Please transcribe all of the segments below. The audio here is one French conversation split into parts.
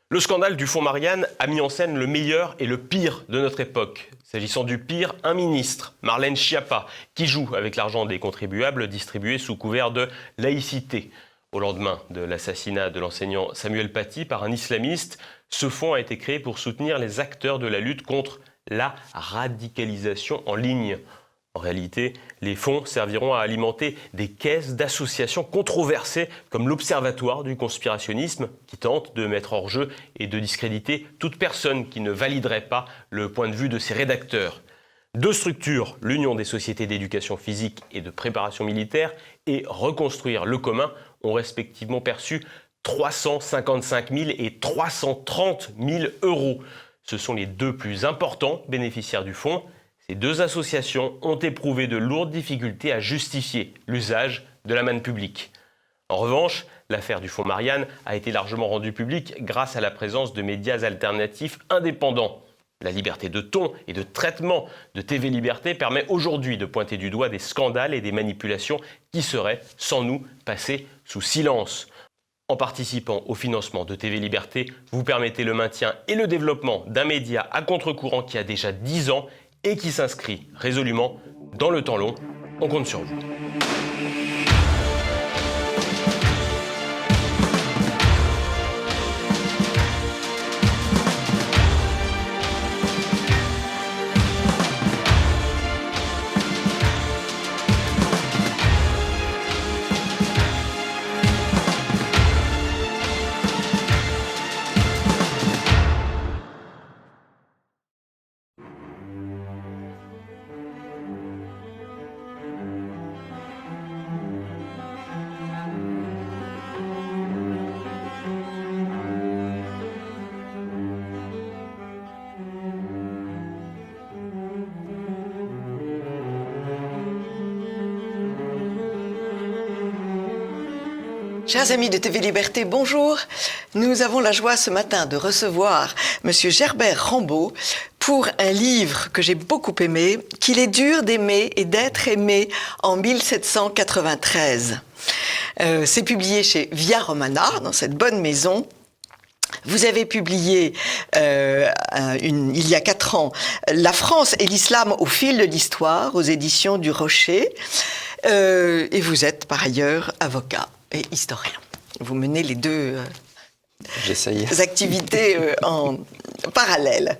Le scandale du fonds Marianne a mis en scène le meilleur et le pire de notre époque. S'agissant du pire, un ministre, Marlène Schiappa, qui joue avec l'argent des contribuables distribué sous couvert de laïcité. Au lendemain de l'assassinat de l'enseignant Samuel Paty par un islamiste, ce fonds a été créé pour soutenir les acteurs de la lutte contre la radicalisation en ligne. En réalité, les fonds serviront à alimenter des caisses d'associations controversées comme l'Observatoire du conspirationnisme qui tente de mettre hors jeu et de discréditer toute personne qui ne validerait pas le point de vue de ses rédacteurs. Deux structures, l'Union des sociétés d'éducation physique et de préparation militaire et Reconstruire le commun, ont respectivement perçu 355 000 et 330 000 euros. Ce sont les deux plus importants bénéficiaires du fonds. Ces deux associations ont éprouvé de lourdes difficultés à justifier l'usage de la manne publique. En revanche, l'affaire du fonds Marianne a été largement rendue publique grâce à la présence de médias alternatifs indépendants. La liberté de ton et de traitement de TV Liberté permet aujourd'hui de pointer du doigt des scandales et des manipulations qui seraient, sans nous, passés sous silence. En participant au financement de TV Liberté, vous permettez le maintien et le développement d'un média à contre-courant qui a déjà 10 ans et qui s'inscrit résolument dans le temps long. On compte sur vous. Chers amis de TV Liberté, bonjour. Nous avons la joie ce matin de recevoir Monsieur Gerbert Rambaud pour un livre que j'ai beaucoup aimé, qu'il est dur d'aimer et d'être aimé en 1793. C'est publié chez Via Romana, dans cette bonne maison. Vous avez publié il y a 4 ans La France et l'islam au fil de l'histoire aux éditions du Rocher. Et vous êtes par ailleurs avocat et historien. Vous menez les deux activités en parallèle.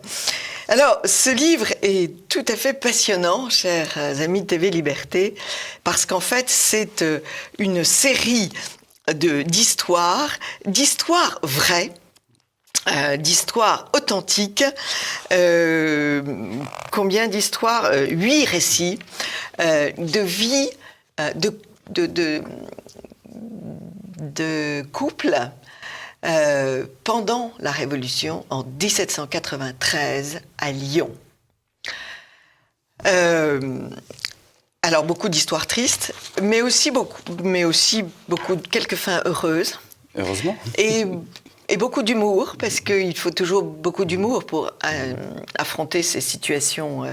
Alors, ce livre est tout à fait passionnant, chers amis de TV Liberté, parce qu'en fait, c'est une série d'histoires vraies, d'histoires authentiques. Combien d'histoires 8 récits de vie de couple pendant la Révolution en 1793 à Lyon. Alors beaucoup d'histoires tristes, mais aussi beaucoup de quelques fins heureuses. Heureusement. Et beaucoup d'humour, parce qu'il faut toujours beaucoup d'humour pour affronter ces situations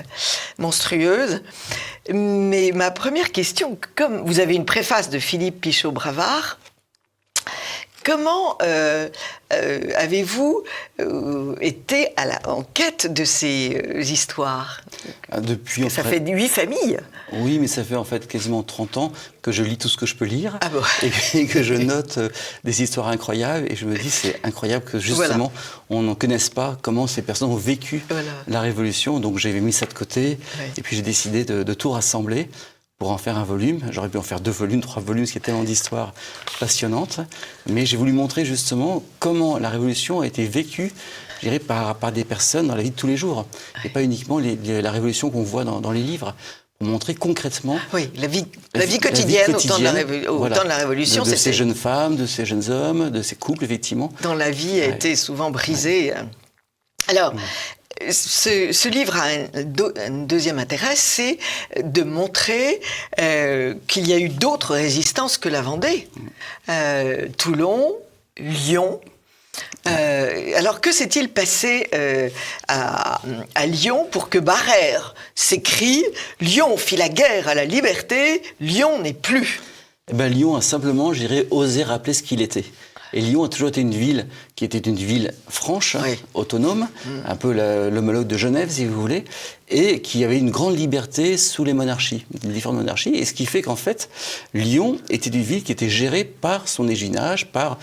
monstrueuses. Mais ma première question, comme vous avez une préface de Philippe Pichot-Bravard, comment avez-vous été en quête de ces histoires ? Ça fait 8 familles. Oui, mais ça fait en fait quasiment 30 ans que je lis tout ce que je peux lire et que je note des histoires incroyables. Et je me dis, c'est incroyable que justement, on n'en connaisse pas comment ces personnes ont vécu la Révolution. Donc j'avais mis ça de côté. Ouais. Et puis j'ai décidé de tout rassembler pour en faire un volume. J'aurais pu en faire 2 volumes, 3 volumes, ce qui est tellement d'histoires passionnantes. Mais j'ai voulu montrer justement comment la Révolution a été vécue, je dirais, par des personnes dans la vie de tous les jours. Et pas uniquement la Révolution qu'on voit dans les livres. Pour montrer concrètement la vie quotidienne au temps de la Révolution. De ces jeunes femmes, de ces jeunes hommes, de ces couples, effectivement. Dont la vie a été souvent brisée. Ouais. Alors, ce livre a un deuxième intérêt, c'est de montrer qu'il y a eu d'autres résistances que la Vendée. Toulon, Lyon. Alors que s'est-il passé à Lyon pour que Barère s'écrie « Lyon fit la guerre à la liberté, Lyon n'est plus ». Lyon a simplement, je dirais, osé rappeler ce qu'il était. Et Lyon a toujours été une ville qui était une ville franche, oui. autonome, un peu l'homologue de Genève, si vous voulez, et qui avait une grande liberté sous les monarchies, les différentes monarchies, et ce qui fait qu'en fait, Lyon était une ville qui était gérée par son éginage, par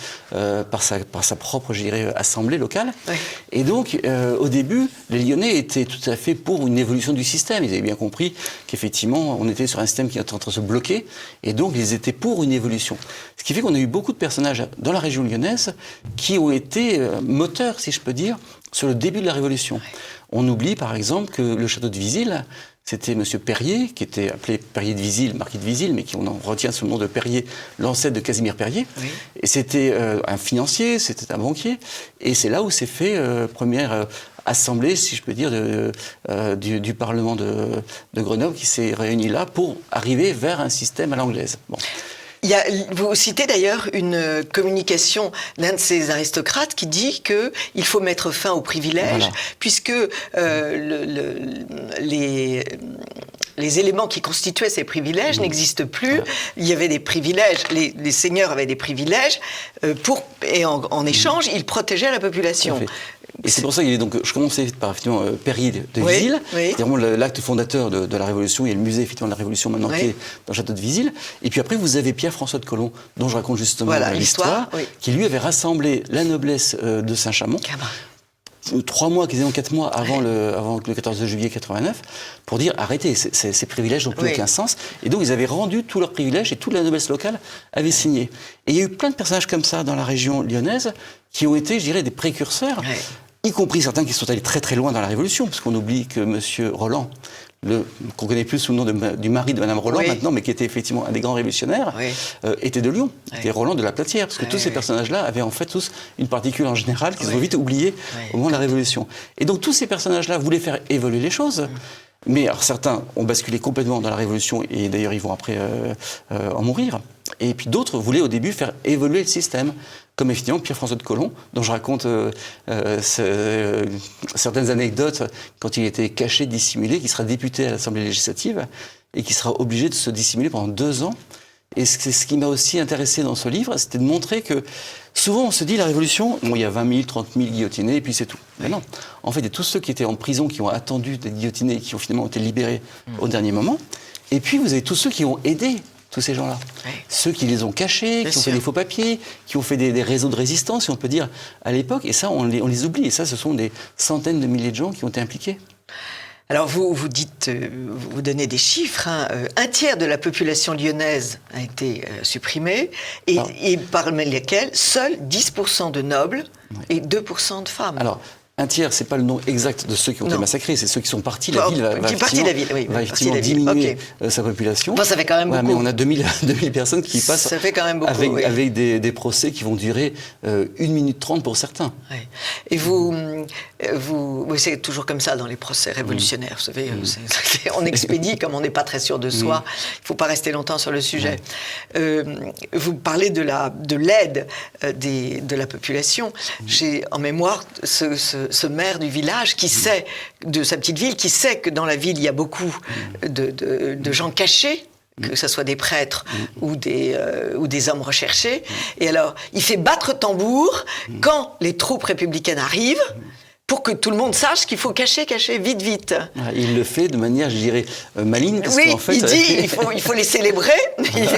sa propre, je dirais, assemblée locale. Oui. Et donc, au début, les Lyonnais étaient tout à fait pour une évolution du système. Ils avaient bien compris qu'effectivement, on était sur un système qui était en train de se bloquer, et donc ils étaient pour une évolution. Ce qui fait qu'on a eu beaucoup de personnages dans la région lyonnaise qui ont été moteurs, si je peux dire, sur le début de la Révolution. Oui. On oublie par exemple que le château de Visil, c'était M. Perrier, qui était appelé Perrier de Visil, marquis de Visil, mais on en retient sous le nom de Perrier, l'ancêtre de Casimir Perrier. Oui. Et c'était un financier, c'était un banquier, et c'est là où s'est fait première assemblée, si je peux dire, du Parlement de Grenoble, qui s'est réuni là pour arriver vers un système à l'anglaise. Bon. Vous citez d'ailleurs une communication d'un de ces aristocrates qui dit qu'il faut mettre fin aux privilèges, voilà. Puisque les éléments qui constituaient ces privilèges n'existent plus. Voilà. Il y avait des privilèges, les seigneurs avaient des privilèges, et en échange, ils protégeaient la population. Et c'est pour ça qu'il y a donc, je commençais par effectivement Perrier de Visil, oui. C'est vraiment l'acte fondateur de la Révolution. Il y a le musée effectivement de la Révolution maintenant qui est dans le château de Visil. Et puis après vous avez Pierre-François de Colomb, dont je raconte justement l'histoire, qui lui avait rassemblé la noblesse de Saint-Chamond. 3 mois, quasiment 4 mois avant le 14 juillet 89, pour dire arrêtez, ces privilèges n'ont plus aucun sens. Et donc ils avaient rendu tous leurs privilèges et toute la noblesse locale avait signé. Et il y a eu plein de personnages comme ça dans la région lyonnaise qui ont été, je dirais, des précurseurs, y compris certains qui sont allés très très loin dans la Révolution, parce qu'on oublie que M. Roland, qu'on connaît plus sous le nom du mari de Mme Roland maintenant, mais qui était effectivement un des grands révolutionnaires, était de Lyon, était Roland de la Platière, parce que tous ces personnages-là avaient en fait tous une particule en général qu'ils ont vite oubliée au moment de la Révolution. Et donc tous ces personnages-là voulaient faire évoluer les choses. Mais alors, certains ont basculé complètement dans la Révolution, et d'ailleurs ils vont après en mourir. Et puis d'autres voulaient au début faire évoluer le système, comme effectivement Pierre-François de Colomb, dont je raconte certaines anecdotes quand il était caché, dissimulé, qui sera député à l'Assemblée législative et qui sera obligé de se dissimuler pendant 2 ans. Et c'est ce qui m'a aussi intéressé dans ce livre, c'était de montrer que souvent on se dit la Révolution, bon, il y a 20 000, 30 000 guillotinés et puis c'est tout. Mais non, en fait il y a tous ceux qui étaient en prison, qui ont attendu d'être guillotinés et qui ont finalement été libérés au dernier moment. Et puis vous avez tous ceux qui ont aidé tous ces gens-là. Ceux qui les ont cachés, qui ont fait des faux papiers, qui ont fait des réseaux de résistance, si on peut dire, à l'époque. Et ça, on les oublie. Et ça, ce sont des centaines de milliers de gens qui ont été impliqués. Alors vous donnez des chiffres. Un tiers de la population lyonnaise a été supprimée, et parmi lesquels seuls 10% de nobles et 2% de femmes. Alors, un tiers, c'est pas le nom exact de ceux qui ont été massacrés, c'est ceux qui sont partis. La ville va effectivement diminuer sa population. Bon, ça fait quand même beaucoup. Mais on a 2000 personnes qui passent. Ça fait quand même beaucoup. Avec des procès qui vont durer 1 minute 30 pour certains. Et c'est toujours comme ça dans les procès révolutionnaires. Vous savez, on expédie comme on n'est pas très sûr de soi. Il ne faut pas rester longtemps sur le sujet. Vous parlez de l'aide de la population. J'ai en mémoire ce maire du village qui sait, de sa petite ville, qui sait que dans la ville, il y a beaucoup de gens cachés, que ce soit des prêtres ou des hommes recherchés. Et alors, il fait battre tambour quand les troupes républicaines arrivent, pour que tout le monde sache qu'il faut cacher, vite. Il le fait de manière, je dirais, maligne, parce qu'en fait... il dit il faut les célébrer,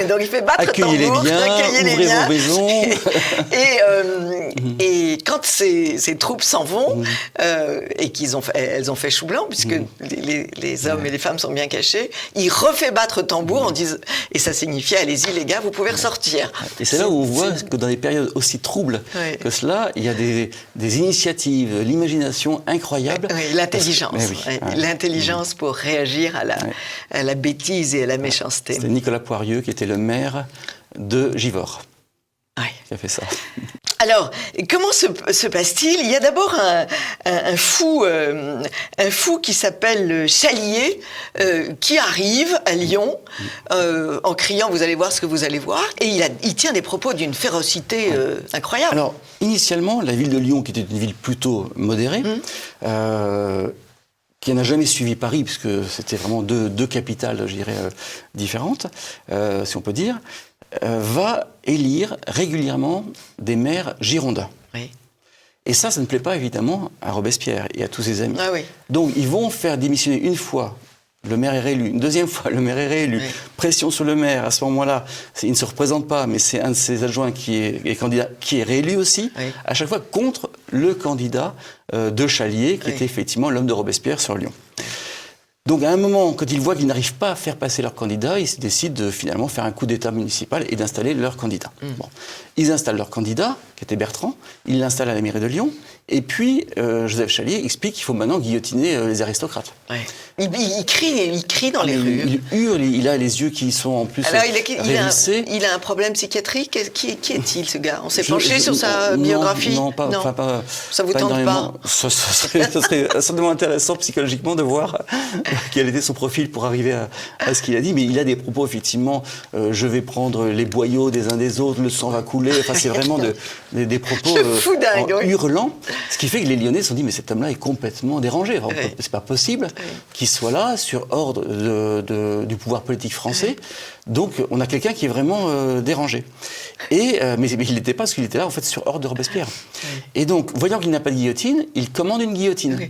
donc il fait battre tambour, accueillez les biens, ouvrez vos maisons. Et quand ces troupes s'en vont, et elles ont fait chou blanc, puisque les hommes et les femmes sont bien cachés, il refait battre tambour en disant, et ça signifiait, allez-y les gars, vous pouvez ressortir. Et c'est là où on voit que dans des périodes aussi troubles que cela, il y a des initiatives, l'imagination incroyable. L'intelligence. L'intelligence pour réagir à la bêtise et à la méchanceté. C'était Nicolas Poirieux qui était le maire de Givors qui a fait ça. Alors, comment se passe-t-il ? Il y a d'abord un fou qui s'appelle Chalier qui arrive à Lyon en criant « Vous allez voir ce que vous allez voir » et il tient des propos d'une férocité incroyable. Alors, initialement, la ville de Lyon, qui était une ville plutôt modérée, qui n'a jamais suivi Paris, puisque c'était vraiment deux capitales, je dirais, différentes, si on peut dire, va élire régulièrement des maires girondins. Et ça ne plaît pas évidemment à Robespierre et à tous ses amis. Ah oui. Donc ils vont faire démissionner une fois. Le maire est réélu. Une deuxième fois, le maire est réélu. Oui. Pression sur le maire. À ce moment-là, il ne se représente pas, mais c'est un de ses adjoints qui est candidat, qui est réélu aussi. Oui. À chaque fois contre le candidat de Chalier, qui était effectivement l'homme de Robespierre sur Lyon. Donc à un moment, quand ils voient qu'ils n'arrivent pas à faire passer leur candidat, ils décident de finalement faire un coup d'État municipal et d'installer leur candidat. Bon. Ils installent leur candidat, qui était Bertrand, ils l'installent à la mairie de Lyon, et puis Joseph Chalier explique qu'il faut maintenant guillotiner les aristocrates. Ouais. Il crie dans les rues. Il hurle, il a les yeux qui sont en plus révulsés. Il a un problème psychiatrique. Qui est-il, ce gars? On s'est penché sur sa biographie? Non, pas. Ça vous tente pas? Ça serait certainement intéressant psychologiquement de voir quel était son profil pour arriver à ce qu'il a dit. Mais il a des propos, effectivement, je vais prendre les boyaux des uns des autres, le sang va couler. Enfin, c'est vraiment des propos hurlants. Ce qui fait que les Lyonnais se sont dit, mais cet homme-là est complètement dérangé. Enfin, c'est pas possible qu'il soit là sur ordre du pouvoir politique français. Donc on a quelqu'un qui est vraiment dérangé. Mais il n'était pas, parce qu'il était là en fait sur ordre de Robespierre. Et donc, voyant qu'il n'a pas de guillotine, il commande une guillotine.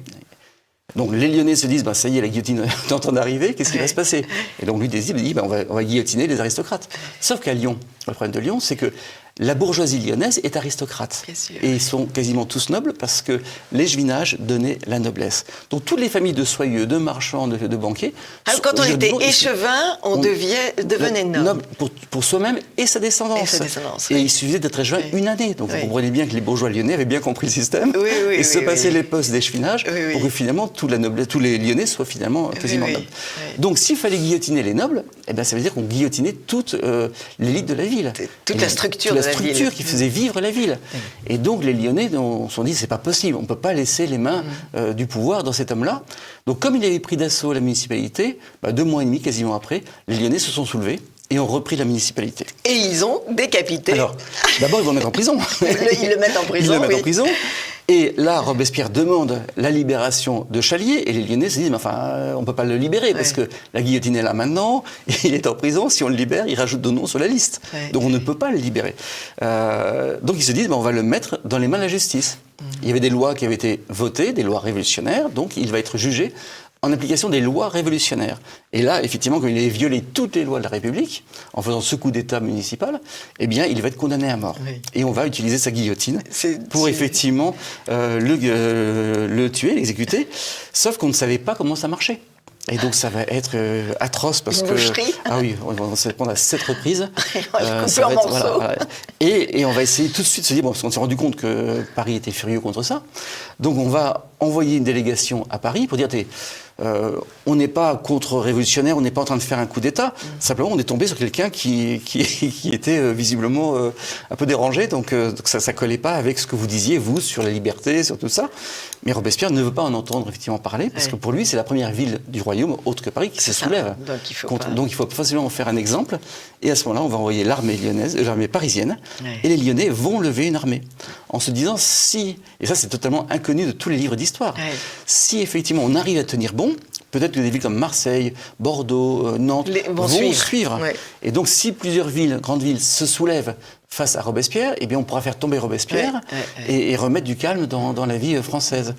Donc les Lyonnais se disent, ça y est, la guillotine est en train d'arriver, qu'est-ce qui va se passer? Et donc lui décide, il dit, on va guillotiner les aristocrates. Sauf qu'à Lyon, le problème de Lyon, c'est que la bourgeoisie lyonnaise est aristocrate. Et ils sont quasiment tous nobles parce que l'échevinage donnait la noblesse. Donc toutes les familles de soyeux, de marchands, de banquiers... Alors quand on était échevin, on devenait noble. Pour soi-même et sa descendance. Et il suffisait d'être échevin une année. Donc vous comprenez bien que les bourgeois lyonnais avaient bien compris le système et se passaient les postes d'échevinage pour que finalement tous les Lyonnais soient finalement quasiment nobles. Donc s'il fallait guillotiner les nobles, ça veut dire qu'on guillotinait toute l'élite de la ville. Toute la structure qui faisait vivre la ville. Et donc les Lyonnais se sont dit, c'est pas possible, on peut pas laisser les mains du pouvoir dans cet homme-là. Donc comme il avait pris d'assaut la municipalité, 2 mois et demi quasiment après, les Lyonnais se sont soulevés et ont repris la municipalité. Et ils ont décapité. Alors, d'abord ils vont le mettre en prison. Ils le mettent en prison. En prison. Et là, Robespierre demande la libération de Chalier, et les Lyonnais se disent, on ne peut pas le libérer, parce que la guillotine est là maintenant, il est en prison, si on le libère, il rajoute 2 noms sur la liste. Donc on ne peut pas le libérer. Donc ils se disent, on va le mettre dans les mains de la justice. Il y avait des lois qui avaient été votées, des lois révolutionnaires, donc il va être jugé en application des lois révolutionnaires. Et là, effectivement, quand il a violé toutes les lois de la République, en faisant ce coup d'État municipal, il va être condamné à mort. Et on va utiliser sa guillotine pour effectivement le tuer, l'exécuter, sauf qu'on ne savait pas comment ça marchait. Et donc ça va être atroce parce que... Ah oui, on va se prendre à 7 reprises. Ça va être, voilà. Et on va essayer tout de suite de se dire, parce qu'on s'est rendu compte que Paris était furieux contre ça, donc on va envoyer une délégation à Paris pour dire, on n'est pas contre-révolutionnaire, on n'est pas en train de faire un coup d'État, simplement on est tombé sur quelqu'un qui était visiblement un peu dérangé, donc ça ne collait pas avec ce que vous disiez, vous, sur la liberté, sur tout ça. Mais Robespierre ne veut pas en entendre effectivement parler, parce que pour lui, c'est la première ville du royaume, autre que Paris, qui se soulève. Donc il faut facilement en faire un exemple, et à ce moment-là, on va envoyer l'armée parisienne, et les Lyonnais vont lever une armée, en se disant si, et ça c'est totalement inconnu de tous les livres d'histoire, si effectivement on arrive à tenir bon, peut-être que des villes comme Marseille, Bordeaux, Nantes vont suivre. Et donc si plusieurs grandes villes se soulèvent face à Robespierre, on pourra faire tomber Robespierre et remettre du calme dans la vie française.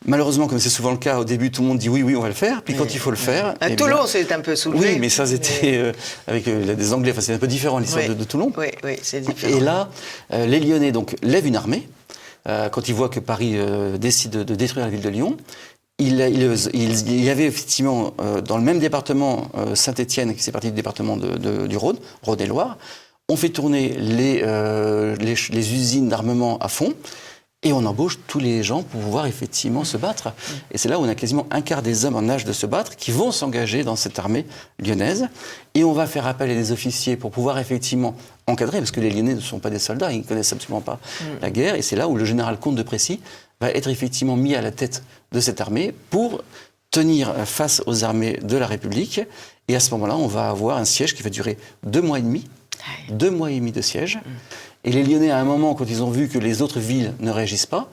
Malheureusement, comme c'est souvent le cas, au début, tout le monde dit oui, on va le faire. Puis quand il faut le faire... Toulon, c'est un peu soulevé. Oui, mais ça, c'était avec des Anglais. Enfin, c'est un peu différent, l'histoire de Toulon. Oui, c'est différent. Et là, les Lyonnais donc, lèvent une armée. Quand ils voient que Paris décide de détruire la ville de Lyon, il y avait effectivement, dans le même département, Saint-Étienne, qui fait partie du département du Rhône, Rhône-et-Loire, on fait tourner les usines d'armement à fond, et on embauche tous les gens pour pouvoir effectivement se battre. Et c'est là où on a quasiment un quart des hommes en âge de se battre qui vont s'engager dans cette armée lyonnaise. Et on va faire appel à des officiers pour pouvoir effectivement encadrer, parce que les Lyonnais ne sont pas des soldats, ils ne connaissent absolument pas la guerre. Et c'est là où le général Comte de Précy va être effectivement mis à la tête de cette armée pour tenir face aux armées de la République. Et à ce moment-là, on va avoir un siège qui va durer 2 mois et demi. 2 mois et demi de siège. Et les Lyonnais, à un moment, quand ils ont vu que les autres villes ne réagissent pas,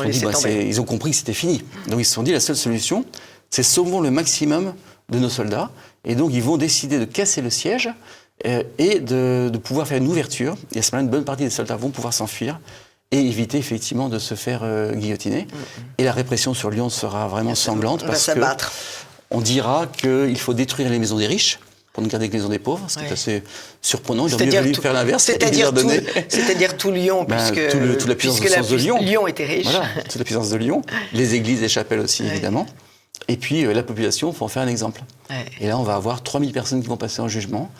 ils ont compris que c'était fini. Donc ils se sont dit, la seule solution, c'est sauvons le maximum de nos soldats. Et donc ils vont décider de casser le siège et de pouvoir faire une ouverture. Et à ce moment-là, une bonne partie des soldats vont pouvoir s'enfuir. et éviter effectivement de se faire guillotiner. Et la répression sur Lyon sera vraiment sanglante parce qu'on dira qu'il faut détruire les maisons des riches pour ne garder que les maisons des pauvres, ce qui est assez surprenant. Il aurait mieux valu faire l'inverse. C'est-à-dire tout Lyon, puisque toute la puissance de Lyon. Lyon était riche. Voilà, toute la puissance de Lyon. Les églises et chapelles aussi, évidemment. Et puis la population, il faut en faire un exemple. Et là, on va avoir 3000 personnes qui vont passer en jugement,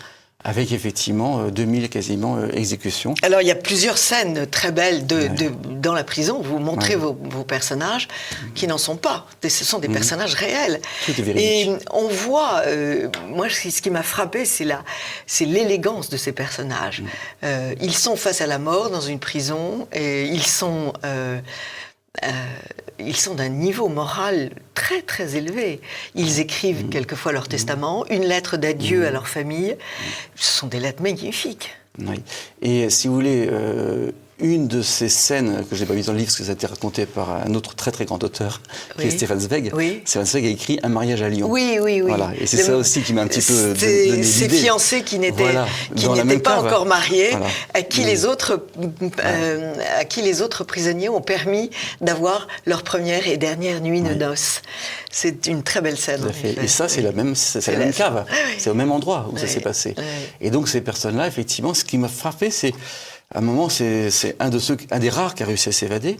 avec effectivement 2000 quasiment exécutions. Alors il y a plusieurs scènes très belles dans la prison. Vous montrez vos personnages qui n'en sont pas. Ce sont des personnages réels. Tout est véridique. Et on voit, moi ce qui m'a frappé, c'est l'élégance de ces personnages. Ils sont face à la mort dans une prison et ils sont d'un niveau moral très très élevé. Ils écrivent quelquefois leur testament, une lettre d'adieu à leur famille. Ce sont des lettres magnifiques. Oui. Et si vous voulez, une de ces scènes que je n'ai pas mise dans le livre, parce que ça a été raconté par un autre très très grand auteur, qui est Stefan Zweig. Stefan Zweig a écrit Un mariage à Lyon. Oui. Voilà. Et c'est ça aussi qui m'a un petit peu donné l'idée. Ces fiancés qui n'étaient pas encore mariés, à qui les autres prisonniers ont permis d'avoir leur première et dernière nuit de noces. C'est une très belle scène. Et ça, c'est la même cave. C'est au même endroit où ça s'est passé. Et donc ces personnes-là, effectivement, ce qui m'a frappé, c'est à un moment, c'est un des rares qui a réussi à s'évader,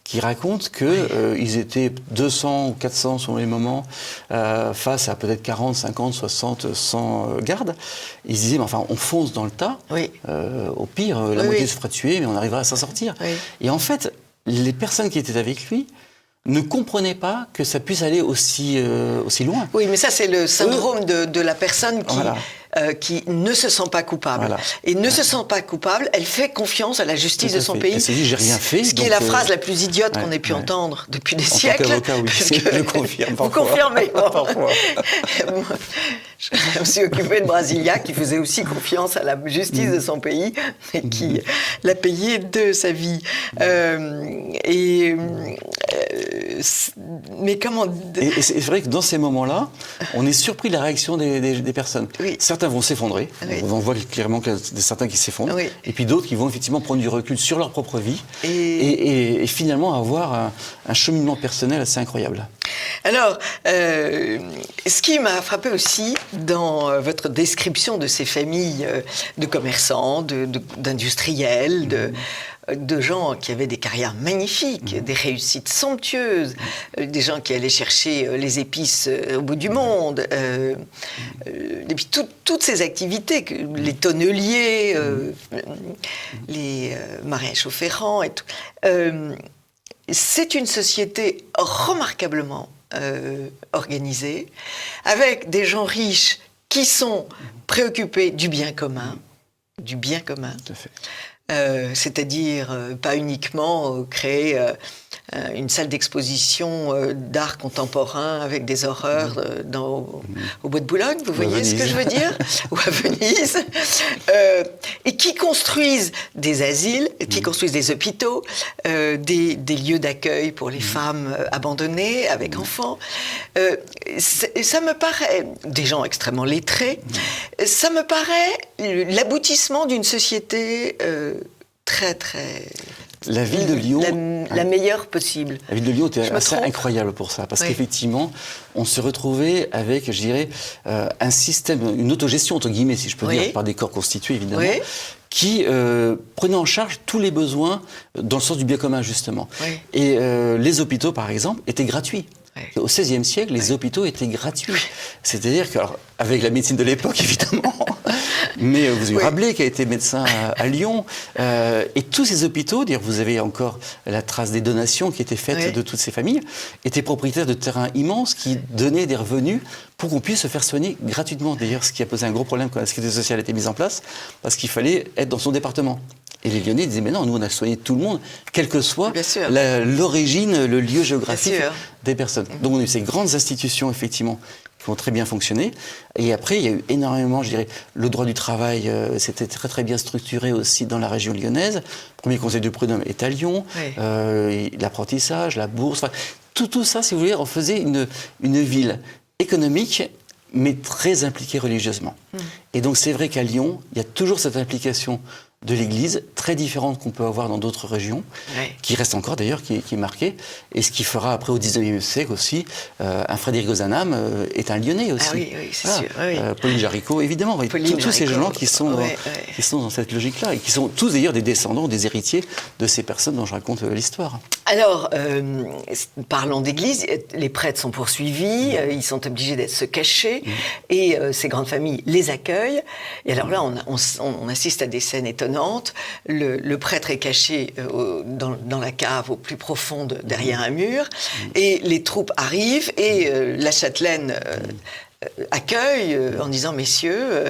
qui raconte qu'ils étaient 200 ou 400 selon les moments, face à peut-être 40, 50, 60, 100 gardes. Ils se disaient, mais enfin, on fonce dans le tas. Au pire, la moitié se fera tuer, mais on arrivera à s'en sortir. Et en fait, les personnes qui étaient avec lui ne comprenaient pas que ça puisse aller aussi loin. Oui, mais ça, c'est le syndrome de la personne qui ne se sent pas coupable. Et ne se sent pas coupable, elle fait confiance à la justice de son pays. Elle se dit, j'ai rien fait. Ce qui est la phrase la plus idiote qu'on ait pu entendre depuis des siècles. En tant qu'avocat, oui. Je confirme parfois. Vous confirmez. Parfois. Je me suis occupé de Brasilia, qui faisait aussi confiance à la justice de son pays, et qui l'a payé de sa vie. Mais comment... Et c'est vrai que dans ces moments-là, on est surpris de la réaction des personnes. Certains vont s'effondrer. On voit clairement qu'il y a certains qui s'effondrent. Et puis d'autres qui vont effectivement prendre du recul sur leur propre vie et finalement avoir un cheminement personnel assez incroyable. Alors, ce qui m'a frappé aussi dans votre description de ces familles de commerçants, d'industriels, de gens qui avaient des carrières magnifiques, des réussites somptueuses, des gens qui allaient chercher les épices au bout du monde, et puis toutes ces activités, les tonneliers, les maréchaux ferrants et tout. C'est une société remarquablement organisée, avec des gens riches qui sont préoccupés du bien commun. Du bien commun. Tout à fait. C'est-à-dire pas uniquement créer une salle d'exposition d'art contemporain avec des horreurs au Bois de Boulogne, vous voyez ce que je veux dire, ou à Venise, et qui construisent des asiles, qui construisent des hôpitaux, des lieux d'accueil pour les femmes abandonnées avec enfants. Ça me paraît, des gens extrêmement lettrés, ça me paraît l'aboutissement d'une société très très... La ville de Lyon... La meilleure possible. La ville de Lyon était assez incroyable pour ça, parce qu'effectivement, on se retrouvait avec, je dirais, un système, une autogestion, entre guillemets, si je peux dire, par des corps constitués, évidemment, qui prenait en charge tous les besoins dans le sens du bien commun, justement. Et les hôpitaux, par exemple, étaient gratuits. Au XVIe siècle, les hôpitaux étaient gratuits. C'est-à-dire qu'avec la médecine de l'époque, évidemment, mais vous avez Rabelais qui a été médecin à Lyon, et tous ces hôpitaux, vous avez encore la trace des donations qui étaient faites de toutes ces familles, étaient propriétaires de terrains immenses qui donnaient des revenus pour qu'on puisse se faire soigner gratuitement. D'ailleurs, ce qui a posé un gros problème quand la sécurité sociale a été mise en place, parce qu'il fallait être dans son département. Et les Lyonnais disaient, mais non, nous on a soigné tout le monde, quelle que soit l'origine, le lieu géographique des personnes. Donc on a eu ces grandes institutions, effectivement, qui ont très bien fonctionné. Et après, il y a eu énormément, je dirais, le droit du travail, c'était très très bien structuré aussi dans la région lyonnaise. Le premier conseil de prud'homme est à Lyon, l'apprentissage, la bourse, tout ça, si vous voulez, on faisait une ville économique, mais très impliquée religieusement. Et donc c'est vrai qu'à Lyon, il y a toujours cette implication de l'église, très différente qu'on peut avoir dans d'autres régions, qui reste encore d'ailleurs, qui est marquée. Et ce qui fera après au 19e siècle aussi, un Frédéric Ozanam est un Lyonnais aussi. Ah oui, c'est sûr. Oui. Pauline Jaricot, évidemment. Tous ces gens qui sont dans cette logique-là, et qui sont tous d'ailleurs des descendants, des héritiers de ces personnes dont je raconte l'histoire. Alors, parlons d'église, les prêtres sont poursuivis, ils sont obligés de se cacher, et ces grandes familles les accueillent. Et alors là, on assiste à des scènes étonnantes. Le prêtre est caché dans la cave au plus profond derrière un mur, et les troupes arrivent, et la châtelaine accueille en disant messieurs,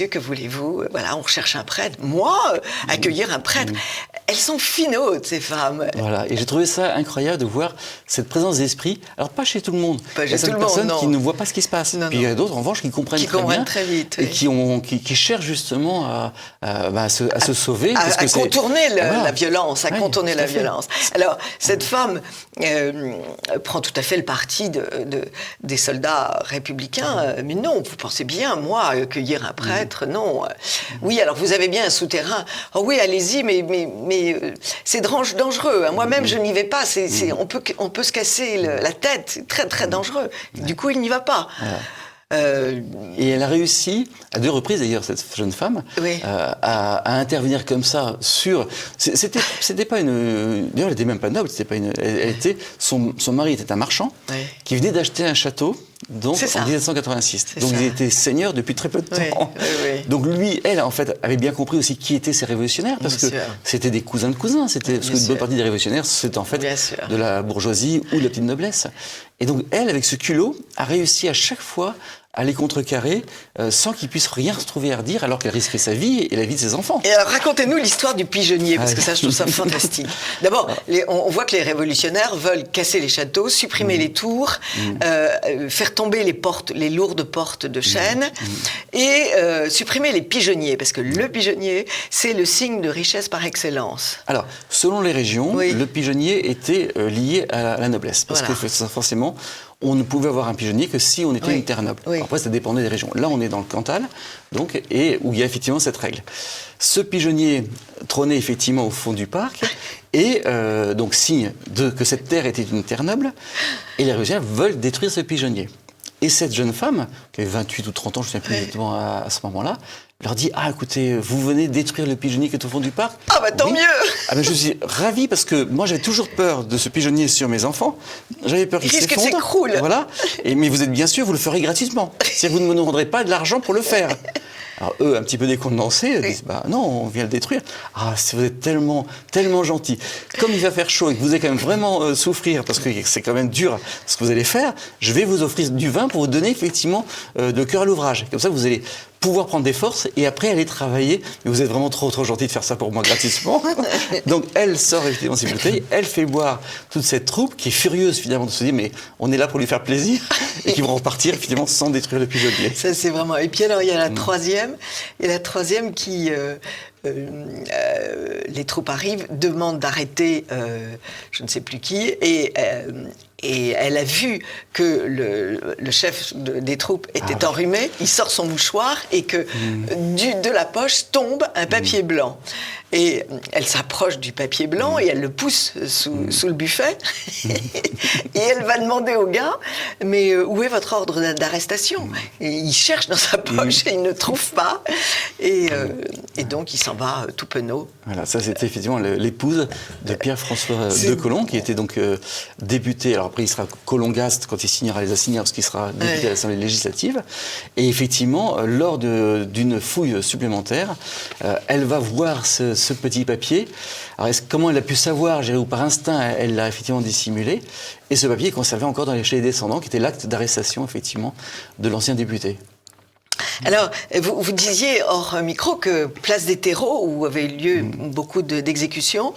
que voulez-vous? Voilà, on recherche un prêtre. Moi, accueillir un prêtre. Elles sont finaudes, ces femmes. Voilà, et j'ai trouvé ça incroyable de voir cette présence d'esprit. Alors, pas chez tout le monde. Pas il y a certaines personnes qui ne voient pas ce qui se passe. Puis il y a d'autres, en revanche, qui comprennent très bien. Très vite. Et qui cherchent justement à se sauver. À contourner la violence, contourner la violence. Alors, cette femme prend tout à fait le parti des soldats républicains. Mais non, vous pensez bien, moi, accueillir un prêtre, non. Oui, alors vous avez bien un souterrain. Oh oui, allez-y, mais c'est dangereux. Moi-même, je n'y vais pas. On peut se casser la tête. C'est très, très dangereux. Du coup, il n'y va pas. Et elle a réussi, à 2 reprises d'ailleurs, cette jeune femme, à intervenir comme ça sur... C'était pas une... D'ailleurs, elle n'était même pas noble. Son mari était un marchand qui venait d'acheter un château. Donc en 1786. Donc ils étaient seigneurs depuis très peu de temps. Donc elle, en fait, avait bien compris aussi qui étaient ces révolutionnaires, parce que c'était des cousins de cousins. Parce que une bonne partie des révolutionnaires, c'est en fait de la bourgeoisie ou de la petite noblesse. Et donc elle, avec ce culot, a réussi à chaque fois à les contrecarrer sans qu'ils puissent rien se trouver à redire, alors qu'elle risquait sa vie et la vie de ses enfants. Et alors racontez-nous l'histoire du pigeonnier, parce que ça, je trouve ça fantastique. D'abord, on voit que les révolutionnaires veulent casser les châteaux, supprimer les tours, faire tomber les lourdes portes de chêne, et supprimer les pigeonniers, parce que le pigeonnier, c'est le signe de richesse par excellence. Alors, selon les régions, le pigeonnier était lié à la noblesse, parce que forcément, on ne pouvait avoir un pigeonnier que si on était une terre noble. Après, ça dépendait des régions. Là, on est dans le Cantal, donc, et où il y a effectivement cette règle. Ce pigeonnier trônait effectivement au fond du parc, et donc signe que cette terre était une terre noble, et les révolutionnaires veulent détruire ce pigeonnier. Et cette jeune femme, qui avait 28 ou 30 ans, je ne sais plus exactement à ce moment-là, leur dit « Ah, écoutez, vous venez détruire le pigeonnier qui est au fond du parc ?» Ah bah tant mieux. Ah ben je suis ravi, parce que moi j'avais toujours peur de ce pigeonnier sur mes enfants. J'avais peur qu'il s'effondre. Risque s'écroule. Voilà. Mais vous êtes bien sûr, vous le ferez gratuitement. C'est-à-dire vous ne me demanderez pas de l'argent pour le faire. Alors eux, un petit peu décontenancés, disent « Bah non, on vient le détruire. » Ah, vous êtes tellement, tellement gentil. Comme il va faire chaud et que vous allez quand même vraiment souffrir, parce que c'est quand même dur ce que vous allez faire, je vais vous offrir du vin pour vous donner effectivement de cœur à l'ouvrage. Comme ça, vous allez pouvoir prendre des forces et après aller travailler. Mais vous êtes vraiment trop gentil de faire ça pour moi gratuitement. Donc elle sort effectivement ses bouteilles, elle fait boire toute cette troupe qui est furieuse finalement de se dire mais on est là pour lui faire plaisir, et qui vont repartir effectivement sans détruire le pigeonnier. Ça c'est vraiment... Et puis alors il y a la troisième, qui... les troupes arrivent, demandent d'arrêter je ne sais plus qui, et elle a vu que le chef des troupes était enrhumé, il sort son mouchoir et que de la poche tombe un papier blanc. Et elle s'approche du papier blanc et elle le pousse sous le buffet. Et elle va demander au gars, mais où est votre ordre d'arrestation? Et il cherche dans sa poche et il ne trouve pas. Et donc il s'en va tout penaud. Voilà, ça c'était effectivement l'épouse de Pierre-François de Colomb, qui était donc député. Alors après il sera colongaste quand il signera les assignats, parce qu'il sera député à l'Assemblée législative. Et effectivement, lors d'une fouille supplémentaire, elle va voir ce petit papier. Alors comment elle a pu savoir, ou par instinct, elle l'a effectivement dissimulé. Et ce papier est conservé encore chez les descendants, qui était l'acte d'arrestation effectivement de l'ancien député. Alors, vous disiez hors micro que place des terreaux, où avait eu lieu beaucoup d'exécutions,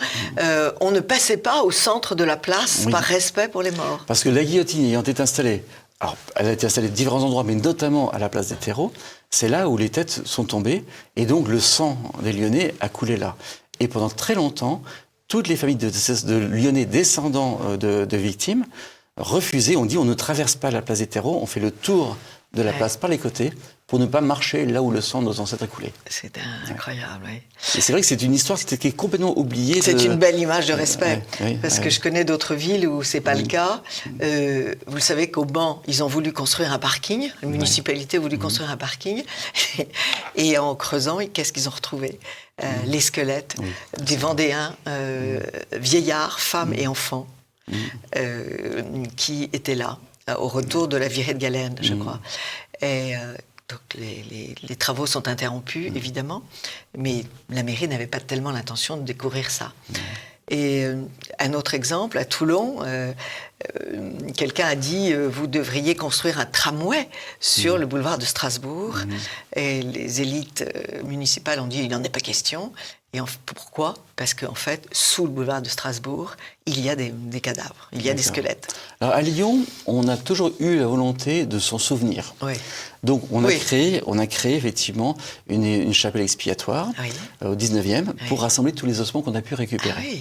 on ne passait pas au centre de la place par respect pour les morts. Parce que la guillotine ayant été installée, alors elle a été installée à différents endroits, mais notamment à la place des terreaux, c'est là où les têtes sont tombées, et donc le sang des Lyonnais a coulé là. Et pendant très longtemps, toutes les familles de Lyonnais descendants de victimes refusaient, on dit on ne traverse pas la place des terreaux, on fait le tour de la place par les côtés pour ne pas marcher là où le sang de nos ancêtres est coulé. C'est incroyable, oui. Et c'est vrai que c'est une histoire qui est complètement oubliée. C'est une belle image de respect, parce que je connais d'autres villes où c'est pas le cas. Vous le savez qu'au Mans, ils ont voulu construire un parking, la municipalité a voulu construire un parking, et en creusant, qu'est-ce qu'ils ont retrouvé? Les squelettes des Vendéens, vieillards, femmes et enfants, qui étaient là, au retour de la virée de Galène, je crois. Et donc les travaux sont interrompus, évidemment, mais la mairie n'avait pas tellement l'intention de découvrir ça. Et un autre exemple, à Toulon, quelqu'un a dit vous devriez construire un tramway sur le boulevard de Strasbourg. Et les élites municipales ont dit il n'en est pas question. Et pourquoi? Parce qu'en fait, sous le boulevard de Strasbourg, il y a des cadavres, il y a des squelettes. Alors à Lyon, on a toujours eu la volonté de s'en souvenir. Donc on a créé effectivement une chapelle expiatoire au 19e pour rassembler tous les ossements qu'on a pu récupérer.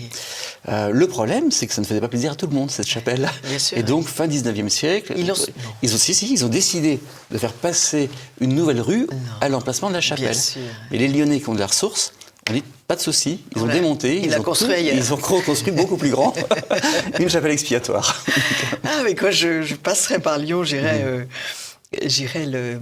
Le problème, c'est que ça ne faisait pas plaisir à tout le monde, cette chapelle. Et donc, fin 19e siècle, ils ont décidé de faire passer une nouvelle rue à l'emplacement de la chapelle. Et les Lyonnais qui ont de la ressource, on dit pas de souci, ils ont démonté, ils ont construit beaucoup plus grand, une chapelle expiatoire. Ah mais quand je passerai par Lyon, j'irai le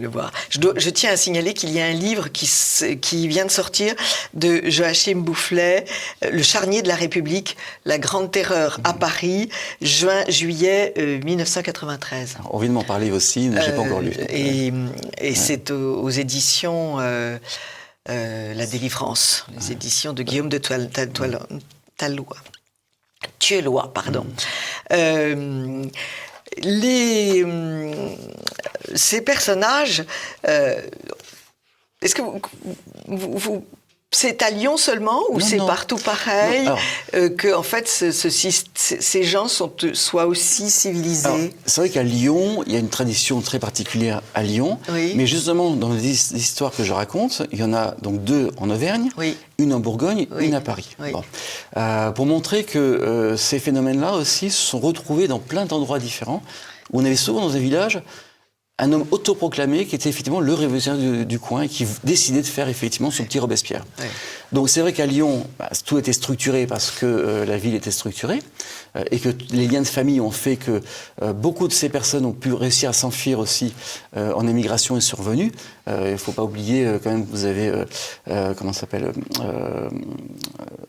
voir. Je tiens à signaler qu'il y a un livre qui vient de sortir de Joachim Boufflet, Le charnier de la République, la grande terreur à Paris, juin-juillet 1993. Alors, on vient de m'en parler aussi, mais j'ai pas encore lu. Et c'est aux éditions La Délivrance, les éditions de Guillaume de Tuelois, pardon. Ces personnages, est-ce que c'est à Lyon seulement ou c'est partout pareil que en fait ces gens soient aussi civilisés? C'est vrai qu'à Lyon, il y a une tradition très particulière à Lyon, mais justement dans les histoires que je raconte, il y en a donc 2 en Auvergne, une en Bourgogne, une à Paris. Bon. Pour montrer que ces phénomènes-là aussi se sont retrouvés dans plein d'endroits différents, où on avait souvent dans un village un homme autoproclamé qui était effectivement le révolutionnaire du coin et qui décidait de faire effectivement son petit Robespierre. Donc c'est vrai qu'à Lyon, tout était structuré parce que la ville était structurée et que les liens de famille ont fait que beaucoup de ces personnes ont pu réussir à s'enfuir aussi en émigration et survenue. Il ne faut pas oublier quand même que vous avez, comment ça s'appelle,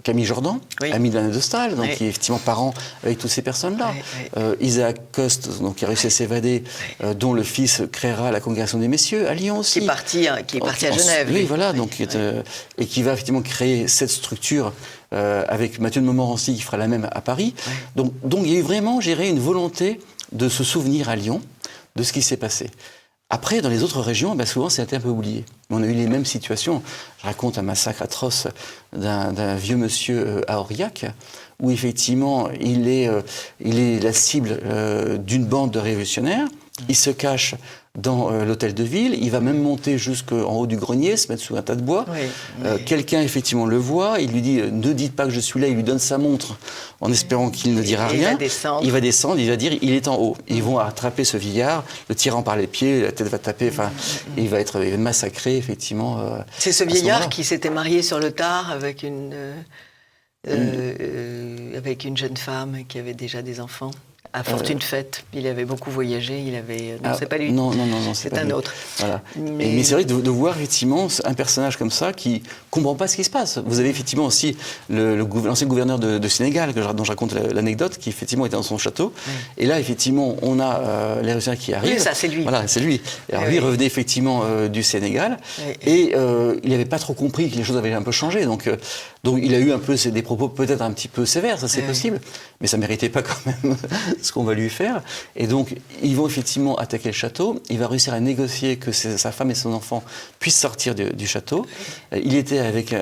Camille Jordan, ami d'Anne de Staël, donc qui est effectivement parent avec toutes ces personnes-là. Isaac Coste, donc, qui a réussi à s'évader, dont le fils créera la Congrégation des Messieurs à Lyon aussi. Qui est parti à Genève. Oui, voilà, donc, et qui va effectivement créer cette structure avec Mathieu de Montmorency qui fera la même à Paris. Donc il y a eu vraiment, j'irais, une volonté de se souvenir à Lyon de ce qui s'est passé. Après, dans les autres régions, souvent, c'est un peu oublié. On a eu les mêmes situations. Je raconte un massacre atroce d'un vieux monsieur à Aurillac, où effectivement, il est la cible d'une bande de révolutionnaires. Il se cache dans l'hôtel de ville, il va même monter jusqu'en haut du grenier, se mettre sous un tas de bois. Quelqu'un, effectivement, le voit, il lui dit « Ne dites pas que je suis là », il lui donne sa montre en espérant qu'il ne dira rien. Il va descendre, il va dire « Il est en haut ». Ils vont attraper ce vieillard, le tirant par les pieds, la tête va taper, et il va être massacré, effectivement. C'est ce vieillard qui s'était marié sur le tard avec une jeune femme qui avait déjà des enfants. À Fortune Faite, il avait beaucoup voyagé, il avait... Non, c'est pas lui. Non, c'est un autre. Voilà. Mais c'est vrai de voir effectivement un personnage comme ça qui comprend pas ce qui se passe. Vous avez effectivement aussi l'ancien gouverneur de Sénégal, dont je raconte l'anecdote, qui effectivement était dans son château. Et là, effectivement, on a les révolutionnaires qui arrivent. Oui, ça, c'est lui. Voilà, c'est lui. Alors lui revenait effectivement du Sénégal. Et il n'avait pas trop compris que les choses avaient un peu changé. Donc il a eu un peu des propos peut-être un petit peu sévères, ça c'est possible. Mais ça ne méritait pas quand même ce qu'on va lui faire. Et donc, ils vont effectivement attaquer le château. Il va réussir à négocier que sa femme et son enfant puissent sortir du château. Il était avec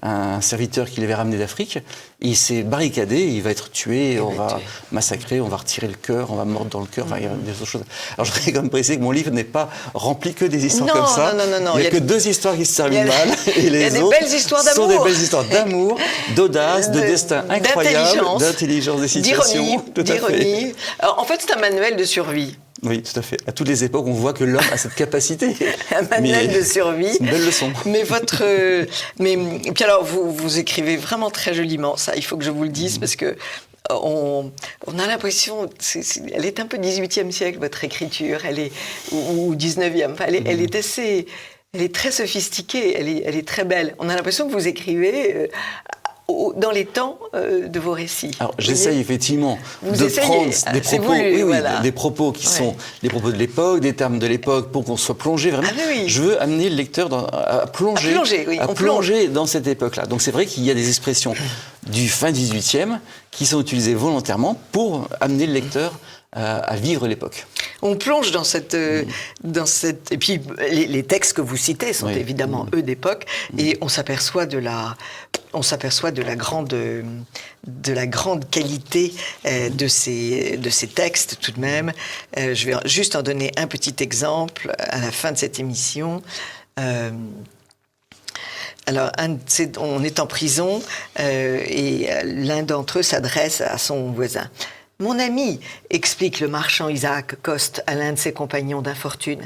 un serviteur qui l'avait ramené d'Afrique. Il s'est barricadé, il va être tué, on va massacrer, on va retirer le cœur, on va mordre dans le cœur, il y a des autres choses. Alors je voudrais quand même préciser que mon livre n'est pas rempli que des histoires comme ça. Non. Il n'y a que 2 histoires qui se terminent mal, et les autres belles histoires d'amour. sont des belles histoires d'amour, d'audace, de destin incroyable, d'intelligence, des situations. D'ironie. En fait, c'est un manuel de survie. Oui, tout à fait. À toutes les époques, on voit que l'homme a cette capacité. Un manuel de survie. C'est une belle leçon. Mais et puis alors, vous écrivez vraiment très joliment, ça, il faut que je vous le dise, parce que on a l'impression, elle est un peu 18e siècle, votre écriture, ou 19e, elle est assez, elle est très sophistiquée, elle est très belle. On a l'impression que vous écrivez dans les temps de vos récits. Alors j'essaye effectivement de prendre des propos qui sont des propos de l'époque, des termes de l'époque, pour qu'on soit plongé vraiment. Je veux amener le lecteur à plonger dans cette époque-là. Donc c'est vrai qu'il y a des expressions du fin 18e qui sont utilisées volontairement pour amener le lecteur à vivre l'époque. On plonge dans cette... Et puis, les textes que vous citez sont évidemment, eux, d'époque, et on s'aperçoit de la grande qualité de ces textes, tout de même. Je vais juste en donner un petit exemple à la fin de cette émission. Alors, on est en prison, et l'un d'entre eux s'adresse à son voisin. « Mon ami, explique le marchand Isaac Coste à l'un de ses compagnons d'infortune,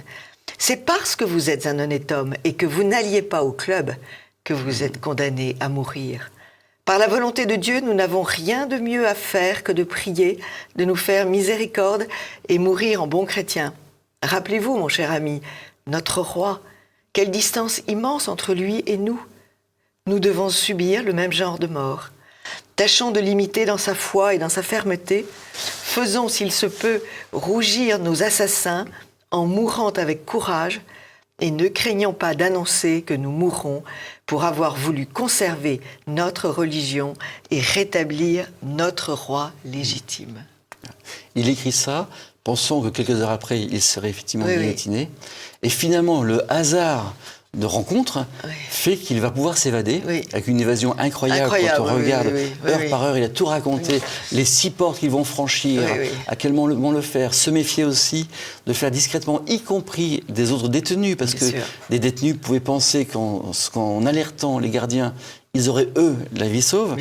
c'est parce que vous êtes un honnête homme et que vous n'alliez pas au club que vous êtes condamné à mourir. Par la volonté de Dieu, nous n'avons rien de mieux à faire que de prier, de nous faire miséricorde et mourir en bons chrétiens. Rappelez-vous, mon cher ami, notre roi, quelle distance immense entre lui et nous. Nous devons subir le même genre de mort. Tâchons de l'imiter dans sa foi et dans sa fermeté. Faisons, s'il se peut, rougir nos assassins en mourant avec courage et ne craignons pas d'annoncer que nous mourrons pour avoir voulu conserver notre religion et rétablir notre roi légitime. » Il écrit ça, pensant que quelques heures après, il serait effectivement guillotiné. Et finalement, le hasard de rencontre fait qu'il va pouvoir s'évader avec une évasion incroyable. Quand on regarde heure par heure, il a tout raconté, les 6 portes qu'ils vont franchir, à quel moment vont le faire, se méfier aussi de faire discrètement, y compris des autres détenus, parce que des détenus pouvaient penser qu'en alertant les gardiens, ils auraient, eux, la vie sauve.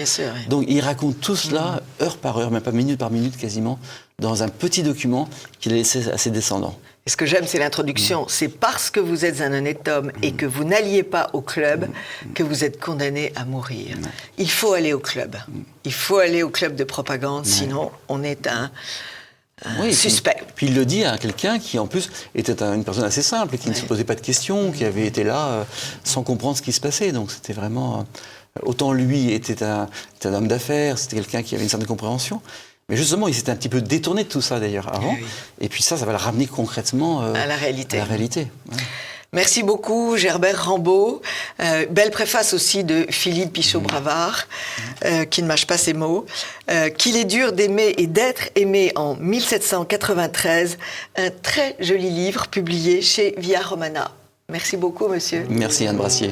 Donc il raconte tout cela, heure par heure, même pas minute par minute quasiment, dans un petit document qu'il a laissé à ses descendants. Et ce que j'aime, c'est l'introduction. C'est parce que vous êtes un honnête homme et que vous n'alliez pas au club que vous êtes condamné à mourir. Il faut aller au club. Il faut aller au club de propagande, sinon on est un suspect. Puis il le dit à quelqu'un qui, en plus, était une personne assez simple, qui ne se posait pas de questions, qui avait été là sans comprendre ce qui se passait. Donc c'était vraiment... autant lui était un homme d'affaires, c'était quelqu'un qui avait une certaine compréhension. Mais justement, il s'était un petit peu détourné de tout ça d'ailleurs avant. Et puis ça va le ramener concrètement à la réalité. Merci beaucoup, Gerbert Rambaud. Belle préface aussi de Philippe Pichot-Bravard, qui ne mâche pas ses mots. Qu'il est dur d'aimer et d'être aimé en 1793. Un très joli livre publié chez Via Romana. Merci beaucoup, monsieur. Merci, Anne Brassier.